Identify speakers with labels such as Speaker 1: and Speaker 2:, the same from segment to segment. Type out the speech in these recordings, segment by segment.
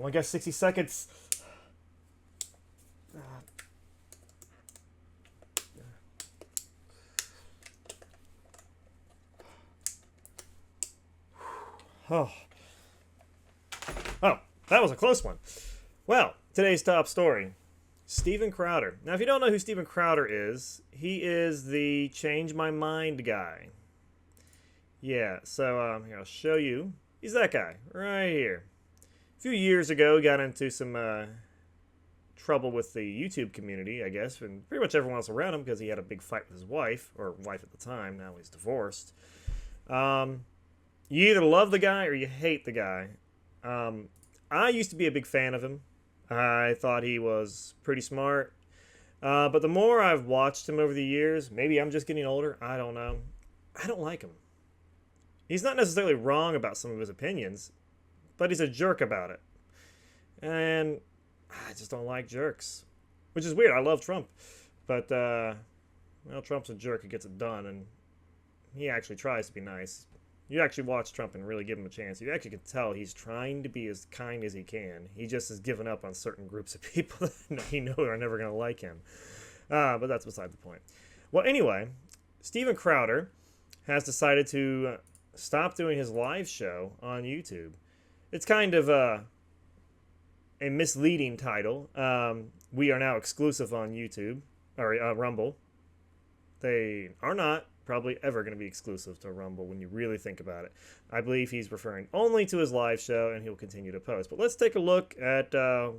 Speaker 1: only got 60 seconds. Oh. Oh, that was a close one. Well, today's top story. Steven Crowder. Now, if you don't know who Steven Crowder is, he is the Change My Mind guy. Yeah, so here, I'll show you. He's that guy, right here. A few years ago, he got into some trouble with the YouTube community, I guess, and pretty much everyone else around him because he had a big fight with his wife, or wife at the time. Now he's divorced. You either love the guy or you hate the guy. I used to be a big fan of him. I thought he was pretty smart. But the more I've watched him over the years, maybe I'm just getting older, I don't know. I don't like him. He's not necessarily wrong about some of his opinions, but he's a jerk about it. And I just don't like jerks. Which is weird. I love Trump. But, well, Trump's a jerk who gets it done, and he actually tries to be nice. You actually watch Trump and really give him a chance. You actually can tell he's trying to be as kind as he can. He just has given up on certain groups of people that he knows are never going to like him. But that's beside the point. Well, anyway, Steven Crowder has decided to stop doing his live show on YouTube. It's kind of a misleading title. We are now exclusive on YouTube, or Rumble. They are not probably ever going to be exclusive to Rumble when you really think about it. I believe he's referring only to his live show, and he'll continue to post. But let's take a look at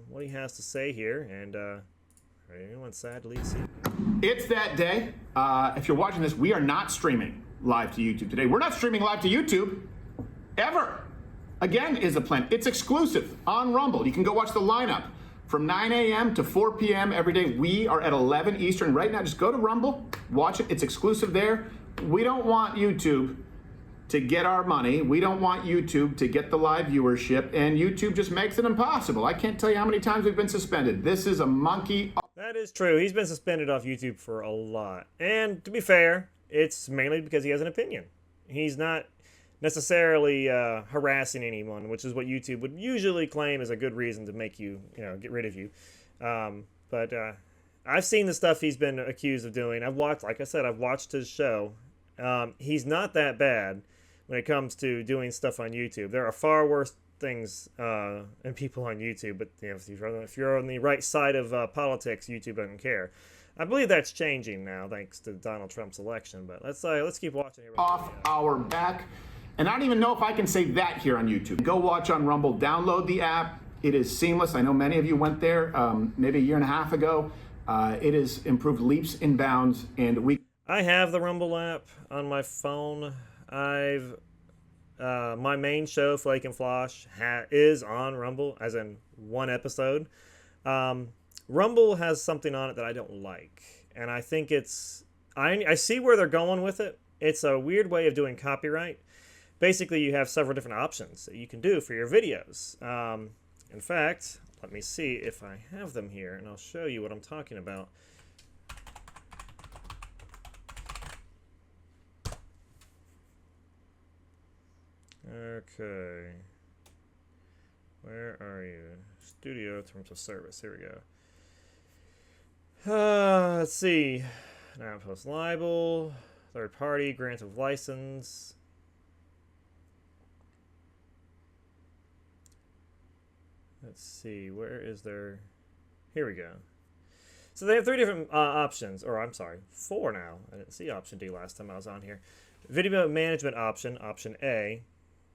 Speaker 1: what he has to say here, and anyone sadly see.
Speaker 2: It's that day. If you're watching this, we are not streaming live to YouTube today. We're not streaming live to YouTube ever. Again, is the plan. It's exclusive on Rumble. You can go watch the lineup from 9 a.m. to 4 p.m. every day. We are at 11 Eastern right now. Just go to Rumble, watch it. It's exclusive there. We don't want YouTube to get our money. We don't want YouTube to get the live viewership, and YouTube just makes it impossible. I can't tell you how many times we've been suspended. This is a monkey.
Speaker 1: That is true. He's been suspended off YouTube for a lot. And to be fair, it's mainly because he has an opinion. He's not necessarily harassing anyone, which is what YouTube would usually claim is a good reason to make you, get rid of you. But I've seen the stuff he's been accused of doing. Like I said, I've watched his show. He's not that bad when it comes to doing stuff on YouTube. There are far worse things and people on YouTube, but if you're on the right side of politics, YouTube doesn't care. I believe that's changing now, thanks to Donald Trump's election. But let's keep watching here.
Speaker 2: Off our back. And I don't even know if I can say that here on YouTube. Go watch on Rumble, download the app. It is seamless. I know many of you went there maybe a year and a half ago. It has improved leaps and bounds.
Speaker 1: I have the Rumble app on my phone. My main show, Flake and Flosh, is on Rumble, as in one episode. Rumble has something on it that I don't like. And I think I see where they're going with it. It's a weird way of doing copyright. Basically, you have several different options that you can do for your videos. In fact, let me see if I have them here, and I'll show you what I'm talking about. Okay. Where are you? Studio terms of service. Here we go. Let's see. Now post libel, third party, grant of license. Let's see, where is there? Here we go. So they have three different options, or I'm sorry, four now. I didn't see option D last time I was on here. Video management option, option A.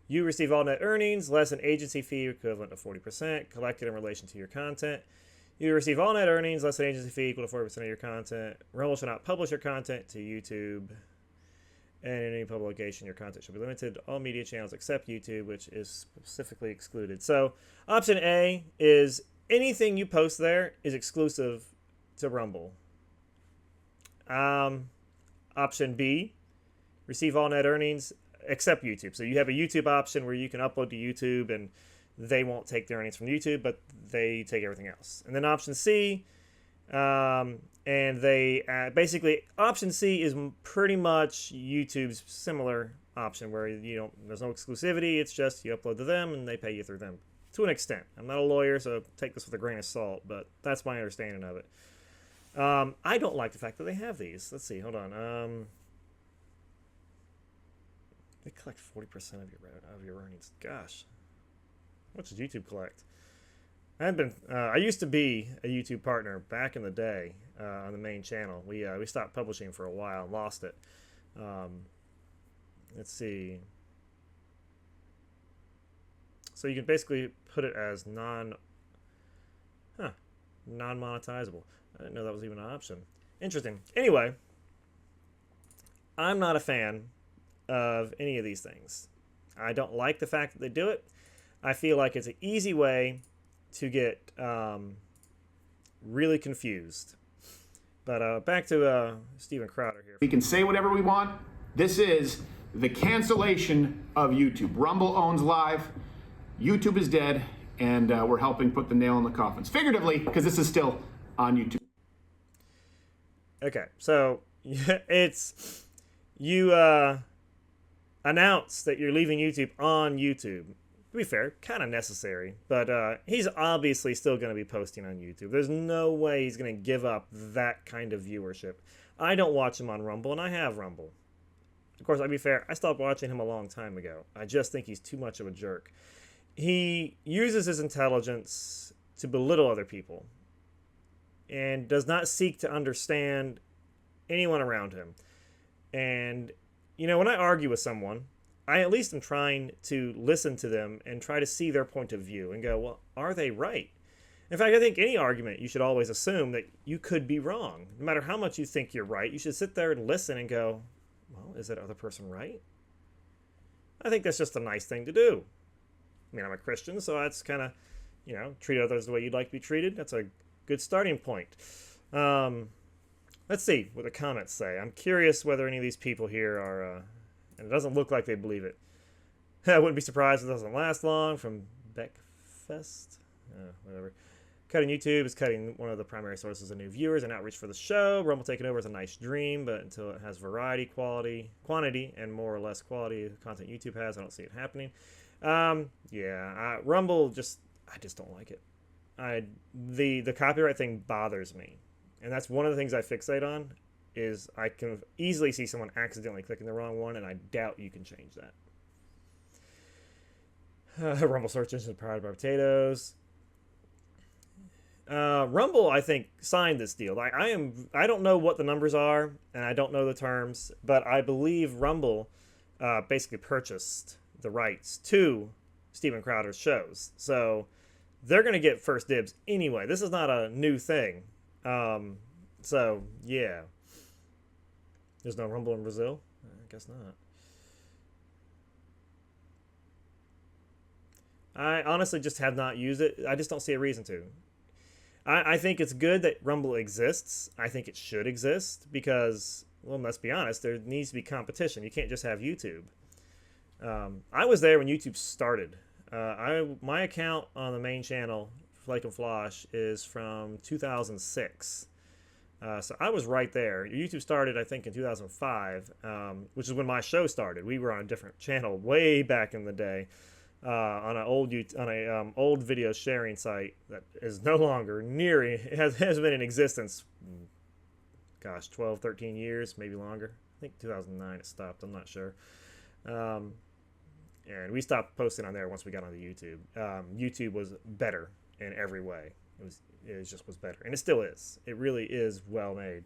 Speaker 1: You receive all net earnings, less an agency fee equivalent to 40%, collected in relation to your content. You receive all net earnings, less an agency fee equal to 40% of your content. Rumble shall not publish your content to YouTube. And in any publication, your content should be limited to all media channels except YouTube, which is specifically excluded. So option A is anything you post there is exclusive to Rumble. Option B, receive all net earnings except YouTube. So you have a YouTube option where you can upload to YouTube and they won't take the earnings from YouTube, but they take everything else. And then option C, and they basically option C is pretty much YouTube's similar option where there's no exclusivity. It's just you upload to them and they pay you through them to an extent. I'm not a lawyer, so take this with a grain of salt, but that's my understanding of it. I don't like the fact that they have these. Let's see, hold on. They collect 40% of your earnings. Gosh, what does YouTube collect? I used to be a YouTube partner back in the day on the main channel. We stopped publishing for a while and lost it. Let's see. So you can basically put it as non-monetizable. I didn't know that was even an option. Interesting. Anyway, I'm not a fan of any of these things. I don't like the fact that they do it. I feel like it's an easy way to get really confused. But back to Steven Crowder here.
Speaker 2: We can say whatever we want. This is the cancellation of YouTube. Rumble owns Live. YouTube is dead, and we're helping put the nail in the coffins. Figuratively, because this is still on YouTube.
Speaker 1: Okay, so it's you announce that you're leaving YouTube on YouTube. To be fair, kind of necessary, but he's obviously still going to be posting on YouTube. There's no way he's going to give up that kind of viewership. I don't watch him on Rumble, and I have Rumble. Of course, I'll be fair, I stopped watching him a long time ago. I just think he's too much of a jerk. He uses his intelligence to belittle other people and does not seek to understand anyone around him. And, you know, when I argue with someone, I at least am trying to listen to them and try to see their point of view and go, well, are they right? In fact, I think any argument, you should always assume that you could be wrong. No matter how much you think you're right, you should sit there and listen and go, well, is that other person right? I think that's just a nice thing to do. I mean, I'm a Christian, so that's kind of, you know, treat others the way you'd like to be treated. That's a good starting point. Let's see what the comments say. I'm curious whether any of these people here are, and it doesn't look like they believe it. I wouldn't be surprised if it doesn't last long. From Beckfest, whatever. Cutting YouTube is cutting one of the primary sources of new viewers and outreach for the show. Rumble taking over is a nice dream, but until it has variety, quantity, and more or less quality content YouTube has, I don't see it happening. Rumble I just don't like it. The copyright thing bothers me, and that's one of the things I fixate on. Is I can easily see someone accidentally clicking the wrong one, and I doubt you can change that. Rumble search engine is powered by potatoes. Rumble, I think, signed this deal. I don't know what the numbers are, and I don't know the terms, but I believe Rumble basically purchased the rights to Steven Crowder's shows. So they're going to get first dibs anyway. This is not a new thing. So, yeah. There's no Rumble in Brazil? I guess not. I honestly just have not used it. I just don't see a reason to. I think it's good that Rumble exists. I think it should exist because, well, let's be honest, there needs to be competition. You can't just have YouTube. I was there when YouTube started. My account on the main channel, Flake and Flosh, is from 2006. So I was right there. YouTube started, I think, in 2005, which is when my show started. We were on a different channel way back in the day. On an old video sharing site that is no longer has been in existence, 13 years, maybe longer. I think 2009 it stopped. I'm not sure. And we stopped posting on there once we got onto YouTube. YouTube was better in every way. It just was better, and it still is. It really is well made.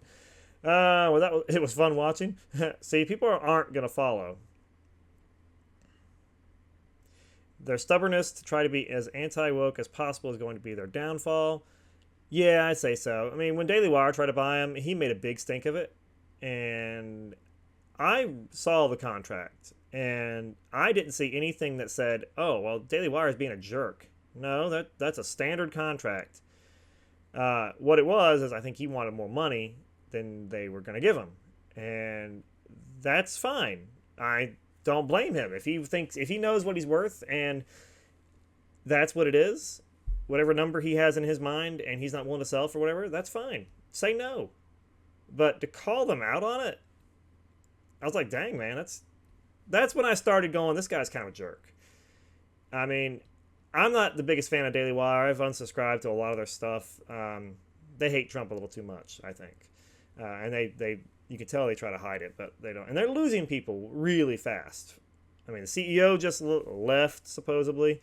Speaker 1: It was fun watching. See, people aren't gonna follow. Their stubbornness to try to be as anti-woke as possible is going to be their downfall. Yeah, I'd say so. I mean, when Daily Wire tried to buy him, he made a big stink of it. And I saw the contract, and I didn't see anything that said, oh, well, Daily Wire is being a jerk. No, that's a standard contract. What it was is I think he wanted more money than they were going to give him. And that's fine. I don't blame him. If he knows what he's worth and that's what it is, whatever number he has in his mind and he's not willing to sell for whatever, that's fine. Say no. But to call them out on it, I was like, dang, man, that's when I started going, this guy's kind of a jerk. I mean, I'm not the biggest fan of Daily Wire. I've unsubscribed to a lot of their stuff. They hate Trump a little too much, I think. And you can tell they try to hide it, but they don't. And they're losing people really fast. I mean, the CEO just left, supposedly.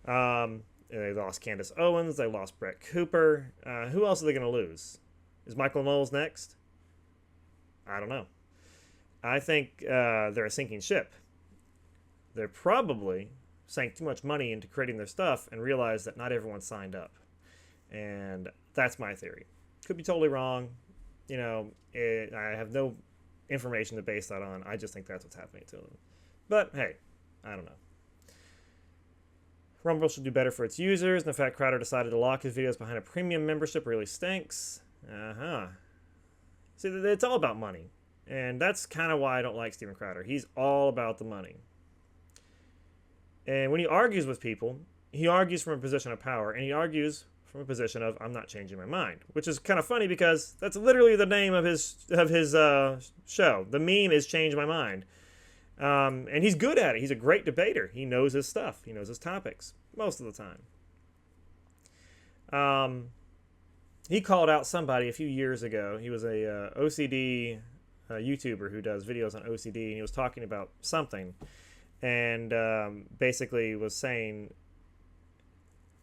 Speaker 1: They lost Candace Owens. They lost Brett Cooper. Who else are they going to lose? Is Michael Knowles next? I don't know. I think they're a sinking ship. They're probably sank too much money into creating their stuff and realized that not everyone signed up. And that's my theory. Could be totally wrong. You know, I have no information to base that on. I just think that's what's happening to them. But hey, I don't know. Rumble should do better for its users, and the fact Crowder decided to lock his videos behind a premium membership really stinks. See, it's all about money. And that's kind of why I don't like Steven Crowder. He's all about the money. And when he argues with people, he argues from a position of power, and he argues from a position of, I'm not changing my mind. Which is kind of funny because that's literally the name of his show. The meme is Change My Mind. And he's good at it. He's a great debater. He knows his stuff. He knows his topics most of the time. He called out somebody a few years ago. He was a OCD YouTuber who does videos on OCD, and he was talking about something, and basically was saying,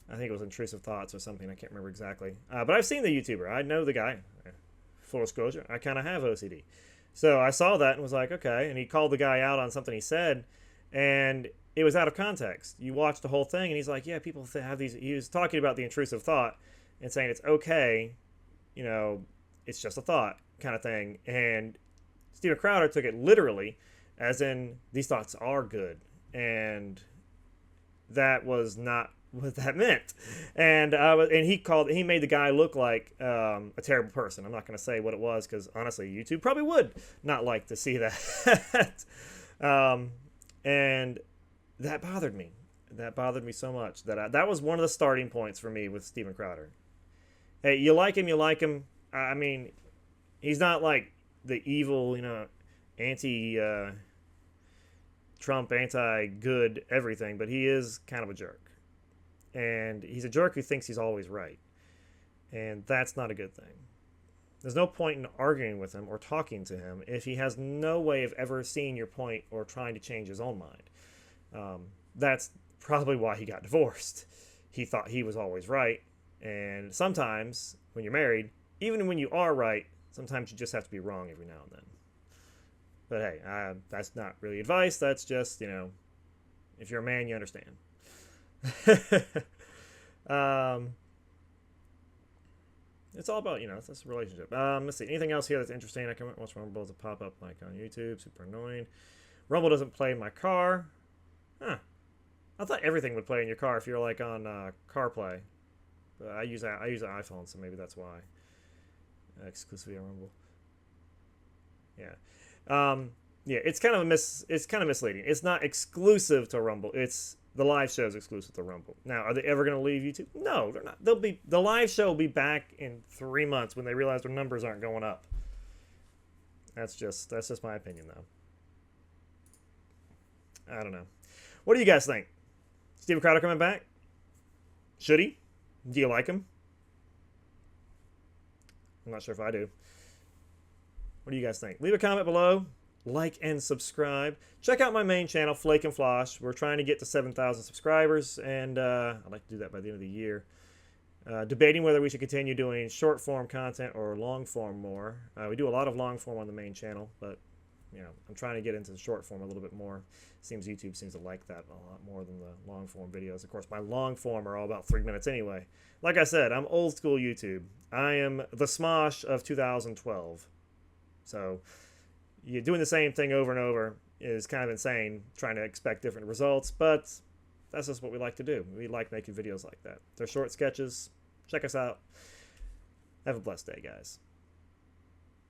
Speaker 1: I think it was intrusive thoughts or something. I can't remember exactly. But I've seen the YouTuber. I know the guy. Full disclosure, I kind of have OCD. So I saw that and was like, okay. And he called the guy out on something he said, and it was out of context. You watch the whole thing, and he's like, yeah, people have these. He was talking about the intrusive thought and saying it's okay, you know, it's just a thought kind of thing. And Steven Crowder took it literally, as in these thoughts are good, and that was not what that meant. And he made the guy look like a terrible person. I'm not going to say what it was because honestly, YouTube probably would not like to see that. And that bothered me. That bothered me so much that was one of the starting points for me with Steven Crowder. Hey, you like him, you like him. I mean, he's not like the evil, you know, anti-Trump, anti-good everything, but he is kind of a jerk. And he's a jerk who thinks he's always right. And that's not a good thing. There's no point in arguing with him or talking to him if he has no way of ever seeing your point or trying to change his own mind. That's probably why he got divorced. He thought he was always right. And sometimes when you're married, even when you are right, sometimes you just have to be wrong every now and then. But hey, that's not really advice. That's just, you know, if you're a man, you understand. It's all about, you know, this relationship. Let's see. Anything else here that's interesting? I can watch Rumble as a pop-up like on YouTube. Super annoying. Rumble doesn't play in my car. Huh. I thought everything would play in your car if you're like on CarPlay. I use an iPhone, so maybe that's why. Exclusively on Rumble. Yeah. Yeah, it's kind of misleading. It's not exclusive to Rumble. It's the live show is exclusive to Rumble. Now, are they ever going to leave YouTube? No, they're not. The live show will be back in 3 months when they realize their numbers aren't going up. That's just my opinion, though. I don't know. What do you guys think? Steven Crowder coming back? Should he? Do you like him? I'm not sure if I do. What do you guys think? Leave a comment below. Like and subscribe. Check out my main channel, Flake and Flosh. We're trying to get to 7,000 subscribers, and I'd like to do that by the end of the year. Debating whether we should continue doing short form content or long form more. We do a lot of long form on the main channel, but you know, I'm trying to get into the short form a little bit more. Seems YouTube seems to like that a lot more than the long form videos. Of course, my long form are all about 3 minutes anyway. Like I said, I'm old school YouTube. I am the Smosh of 2012. So you're doing the same thing over and over is kind of insane, trying to expect different results, but that's just what we like to do. We like making videos like that. They're short sketches. Check us out. Have a blessed day, guys.